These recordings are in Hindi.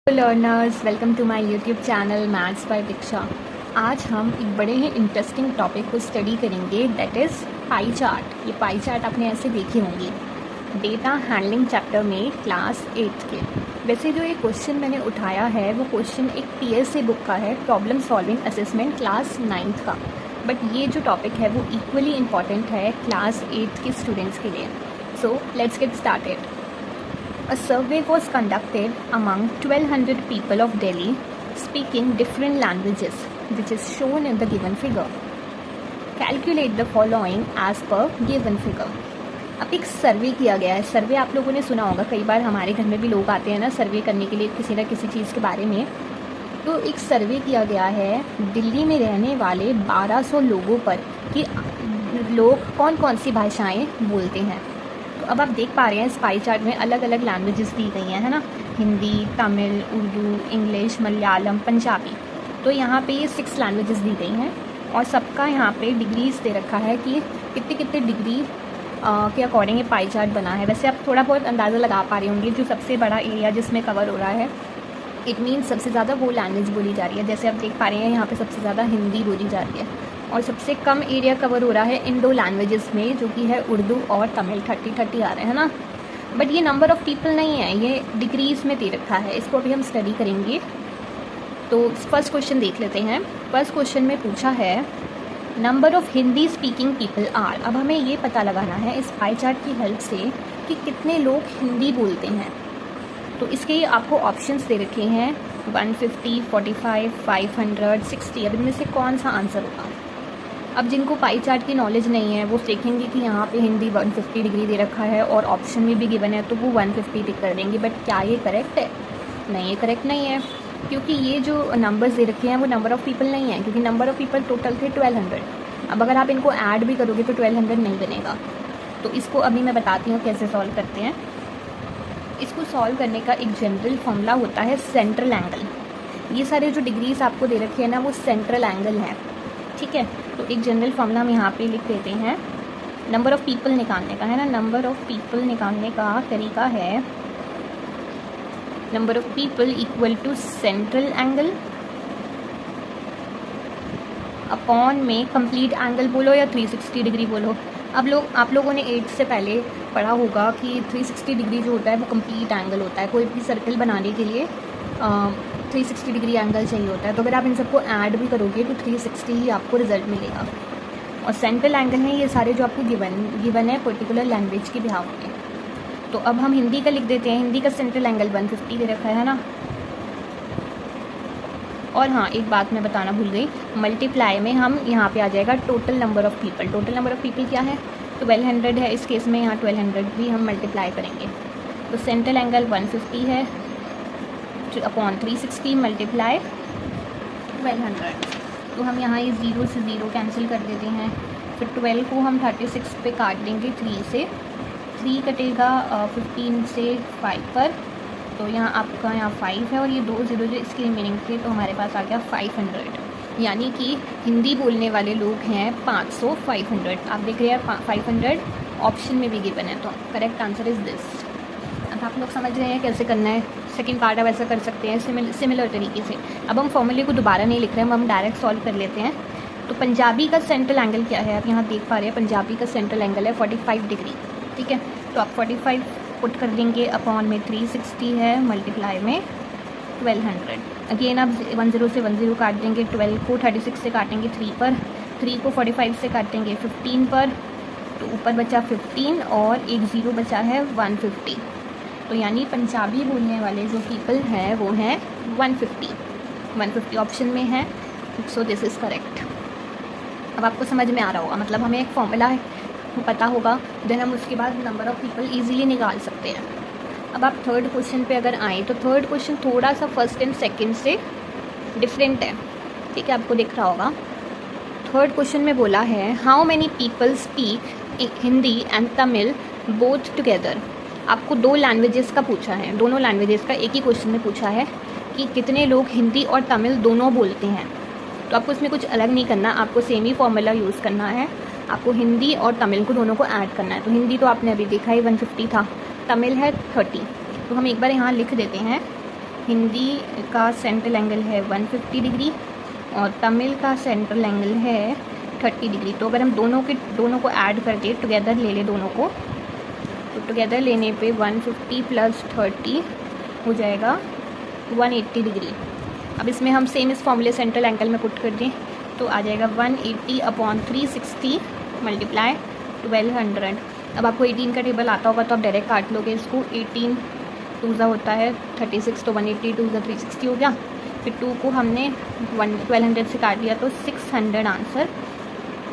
Learners, welcome to my YouTube channel maths by Diksha. आज हम एक बड़े ही इंटरेस्टिंग टॉपिक को स्टडी करेंगे, दैट इज़ पाई चार्ट। ये पाई चार्ट आपने ऐसे देखे होंगे डेटा हैंडलिंग चैप्टर में क्लास 8 के। वैसे जो ये क्वेश्चन मैंने उठाया है वो क्वेश्चन एक पीएसए बुक का है, problem solving assessment class 9th का, बट ये जो टॉपिक है वो इक्वली इम्पॉर्टेंट है क्लास 8 के स्टूडेंट्स के लिए। So let's get started. A survey was conducted among 1200 people of Delhi speaking different languages, which is shown in the given figure. Calculate the following as per given figure. अब एक सर्वे किया गया है। सर्वे आप लोगों ने सुना होगा, कई बार हमारे घर में भी लोग आते हैं ना सर्वे करने के लिए किसी न किसी चीज़ के बारे में। तो एक सर्वे किया गया है दिल्ली में रहने वाले 1200 लोगों पर कि लोग कौन कौन सी भाषाएं बोलते हैं। तो अब आप देख पा रहे हैं इस पाई चार्ट में अलग अलग लैंग्वेजेस दी गई हैं, है ना, हिंदी, तमिल, उर्दू, इंग्लिश, मलयालम, पंजाबी। तो यहाँ पे ये 6 लैंग्वेजेस दी गई हैं और सबका यहाँ पे डिग्रीज दे रखा है कि कितने कितने डिग्री के अकॉर्डिंग ये पाई चार्ट बना है। वैसे आप थोड़ा बहुत अंदाज़ा लगा पा रहे होंगे, जो सबसे बड़ा एरिया जिसमें कवर हो रहा है इट मीन्स सबसे ज़्यादा वो लैंग्वेज बोली जा रही है। जैसे आप देख पा रहे हैं यहाँ पे सबसे ज़्यादा हिंदी बोली जा रही है और सबसे कम एरिया कवर हो रहा है इन 2 लैंग्वेजेस में, जो कि है उर्दू और तमिल। 30 आ रहे हैं ना, बट ये नंबर ऑफ़ पीपल नहीं है, ये डिग्रीज में दे रखा है। इसको अभी हम स्टडी करेंगे। तो फर्स्ट क्वेश्चन देख लेते हैं। फर्स्ट क्वेश्चन में पूछा है number of Hindi speaking people are. अब हमें ये पता लगाना है इस पाई चार्ट की हेल्प से कि कितने लोग हिंदी बोलते हैं। तो इसके आपको ऑप्शंस दे रखे हैं 150, 45, 500, 60। अब इनमें से कौन सा आंसर होगा। अब जिनको पाई चार्ट की नॉलेज नहीं है वो देखेंगे कि यहाँ पे हिंदी 150 डिग्री दे रखा है और ऑप्शन में भी गिवन है, तो वो 150 टिक कर देंगे। बट क्या ये करेक्ट है? नहीं, ये करेक्ट नहीं है, क्योंकि ये जो नंबर्स दे रखे हैं वो नंबर ऑफ़ पीपल नहीं है, क्योंकि नंबर ऑफ़ पीपल टोटल थे 1200। अब अगर आप इनको ऐड भी करोगे तो 1200 नहीं बनेगा। तो इसको अभी मैं बताती हूँ कैसे सॉल्व करते हैं। इसको सॉल्व करने का एक जनरल फॉर्मूला होता है सेंट्रल एंगल। ये सारे जो डिग्रीज आपको दे रखे हैं ना वो सेंट्रल एंगल है, ठीक है। तो एक जनरल फॉर्मूला हम यहाँ पे लिख देते हैं। नंबर ऑफ़ पीपल निकालने का है ना, नंबर ऑफ़ पीपल निकालने का तरीका है number of people equal to central angle upon में कंप्लीट एंगल बोलो या 360 डिग्री बोलो। अब आप लोगों ने 8 से पहले पढ़ा होगा कि 360 डिग्री जो होता है वो कंप्लीट एंगल होता है। कोई भी सर्कल बनाने के लिए 360 डिग्री एंगल चाहिए होता है। तो अगर आप इन सबको ऐड भी करोगे तो 360 ही आपको रिजल्ट मिलेगा। और सेंट्रल एंगल है ये सारे जो आपको गिवन है पर्टिकुलर लैंग्वेज के बिहाफ पे। तो अब हम हिंदी का लिख देते हैं। हिंदी का सेंट्रल एंगल 150 दे रखा है ना। और हाँ, एक बात मैं बताना भूल गई, मल्टीप्लाई में हम यहाँ पे आ जाएगा total number of people. Total number of people क्या है? 1200 है इस केस में, यहाँ 1200 भी हम मल्टीप्लाई करेंगे। तो सेंट्रल एंगल 150 है अपॉन 360 मल्टीप्लाई 1200। तो हम यहाँ ये 0 से 0 कैंसिल कर देते हैं। फिर 12 को हम 36 पे काट देंगे 3 से। 3 कटेगा 15 से 5 पर, तो यहाँ आपका यहाँ 5 है और ये 2 0 जो इसकी रिमेनिंग थे, तो हमारे पास आ गया 500। यानी कि हिंदी बोलने वाले लोग हैं 500, 500। आप देख रहे हैं 500 ऑप्शन में भी गिवन है, तो करेक्ट आंसर इज़ दिस। अब आप लोग समझ रहे हैं कैसे करना है। सेकंड पार्ट आप ऐसा कर सकते हैं सिमिलर तरीके से। अब हम फॉर्मूले को दोबारा नहीं लिख रहे हैं, हम डायरेक्ट सॉल्व कर लेते हैं। तो पंजाबी का सेंट्रल एंगल क्या है? आप यहाँ देख पा रहे हैं पंजाबी का सेंट्रल एंगल है 45 डिग्री, ठीक है। तो आप 45 पुट कर देंगे अपॉन में 360 है मल्टीप्लाई में 1200। अगेन आप 10 से 10 काट देंगे। 12 को 36 से काटेंगे 3 पर, 3 को 45 से काटेंगे 15 पर, तो ऊपर बचा 15 और एक 0 बचा है 150। तो यानी पंजाबी बोलने वाले जो पीपल हैं वो हैं 150 ऑप्शन में है। So this is correct. अब आपको समझ में आ रहा होगा, मतलब हमें एक फॉर्मूला है पता होगा, देन हम उसके बाद नंबर ऑफ़ पीपल ईजिली निकाल सकते हैं। अब आप थर्ड क्वेश्चन पे अगर आएँ तो थर्ड क्वेश्चन थोड़ा सा फर्स्ट एंड सेकंड से डिफरेंट है, ठीक है, आपको दिख रहा होगा। थर्ड क्वेश्चन में बोला है how many people speak Hindi and Tamil both together. आपको 2 लैंग्वेजेस का पूछा है, दोनों लैंग्वेजेस का एक ही क्वेश्चन में पूछा है कि कितने लोग हिंदी और तमिल दोनों बोलते हैं। तो आपको इसमें कुछ अलग नहीं करना, आपको सेम ही फॉर्मूला यूज़ करना है। आपको हिंदी और तमिल को दोनों को ऐड करना है। तो हिंदी तो आपने अभी देखा ही 150 था, तमिल है 30। तो हम एक बार यहाँ लिख देते हैं हिंदी का सेंट्रल एंगल है 150 डिग्री और तमिल का सेंट्रल एंगल है 30 डिग्री। तो अगर हम दोनों को ऐड कर दे, टुगेदर ले ले दोनों को, तो टुगेदर लेने पे 150 प्लस 30 हो जाएगा 180 डिग्री। अब इसमें हम सेम इस फॉर्मूले सेंट्रल एंगल में पुट कर दें तो आ जाएगा 180 अपॉन 360 मल्टीप्लाई 1200। अब आपको 18 का टेबल आता होगा तो आप डायरेक्ट काट लोगे इसको। 18 2 होता है 36, तो 180 2 360 हो गया। फिर 2 को हमने 1200 से काट दिया तो 600 आंसर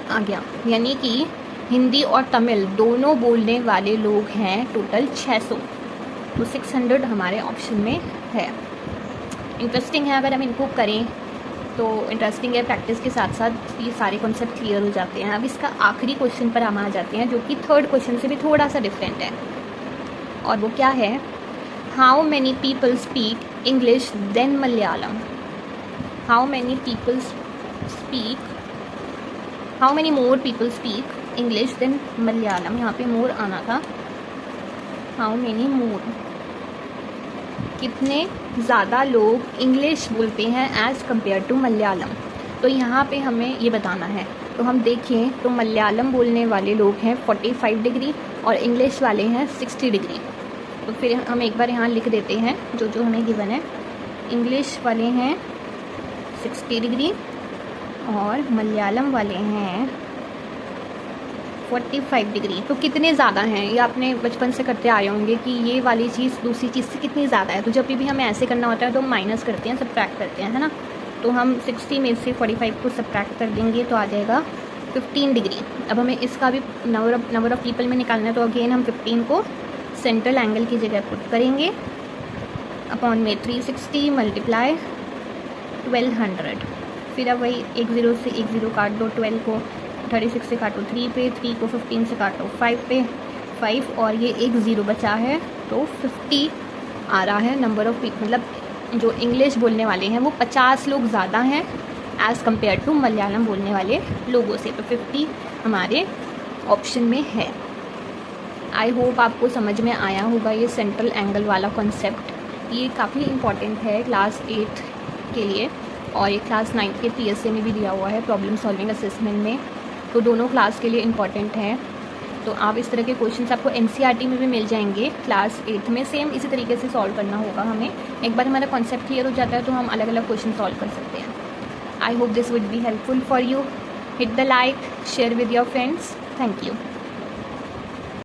आ गया। यानी कि हिंदी और तमिल दोनों बोलने वाले लोग हैं टोटल 600, तो 600 हमारे ऑप्शन में है। इंटरेस्टिंग है, अगर हम इनको करें तो इंटरेस्टिंग है। प्रैक्टिस के साथ साथ ये सारे कॉन्सेप्ट क्लियर हो जाते हैं। अब इसका आखिरी क्वेश्चन पर हम आ जाते हैं जो कि थर्ड क्वेश्चन से भी थोड़ा सा डिफरेंट है, और वो क्या है, how many people speak English than Malayalam. How many more people speak English than Malayalam. यहाँ पे मोर आना था, हाउ मैनी मोर, कितने ज़्यादा लोग इंग्लिश बोलते हैं एज़ कम्पेयर टू मलयालम। तो यहाँ पे हमें ये बताना है। तो हम देखें तो मलयालम बोलने वाले लोग हैं 45 डिग्री और इंग्लिश वाले हैं 60 डिग्री। तो फिर हम एक बार यहाँ लिख देते हैं जो हमें गिवन है। इंग्लिश वाले हैं 60 डिग्री और मलयालम वाले हैं 45 डिग्री। तो कितने ज़्यादा हैं, ये आपने बचपन से करते आए होंगे कि ये वाली चीज़ दूसरी चीज़ से कितनी ज़्यादा है। तो जब भी हमें ऐसे करना होता है तो हम माइनस करते हैं, सब्ट्रैक्ट करते हैं, है ना। तो हम 60 में से 45 को सब्ट्रैक्ट कर देंगे तो आ जाएगा 15 डिग्री। अब हमें इसका भी नंबर ऑफ़ पीपल में निकालना है, तो अगेन हम 15 को सेंट्रल एंगल की जगह पुट करेंगे, अपॉन में 360 मल्टीप्लाई 1200। फिर अब वही 10 से 10 काट दो, 12 को 36 से काटो 3 पे, 3 को 15 से काटो 5 पे, 5 और ये 1 0 बचा है तो 50 आ रहा है नंबर ऑफ़ पीपल। मतलब जो इंग्लिश बोलने वाले हैं वो 50 लोग ज़्यादा हैं एज़ कम्पेयर टू मलयालम बोलने वाले लोगों से। तो 50 हमारे ऑप्शन में है। आई होप आपको समझ में आया होगा ये सेंट्रल एंगल वाला कॉन्सेप्ट। ये काफ़ी इम्पॉर्टेंट है क्लास 8 के लिए, और ये क्लास 9 के PSA में भी दिया हुआ है प्रॉब्लम सॉल्विंग असेसमेंट में। तो दोनों क्लास के लिए इम्पॉर्टेंट है। तो आप इस तरह के क्वेश्चंस आपको NCERT में भी मिल जाएंगे क्लास 8 में। सेम इसी तरीके से सॉल्व करना होगा हमें। एक बार हमारा कॉन्सेप्ट क्लियर हो जाता है तो हम अलग अलग क्वेश्चन सॉल्व कर सकते हैं। I hope this would be helpful for you. Hit the like, share with your friends. Thank you.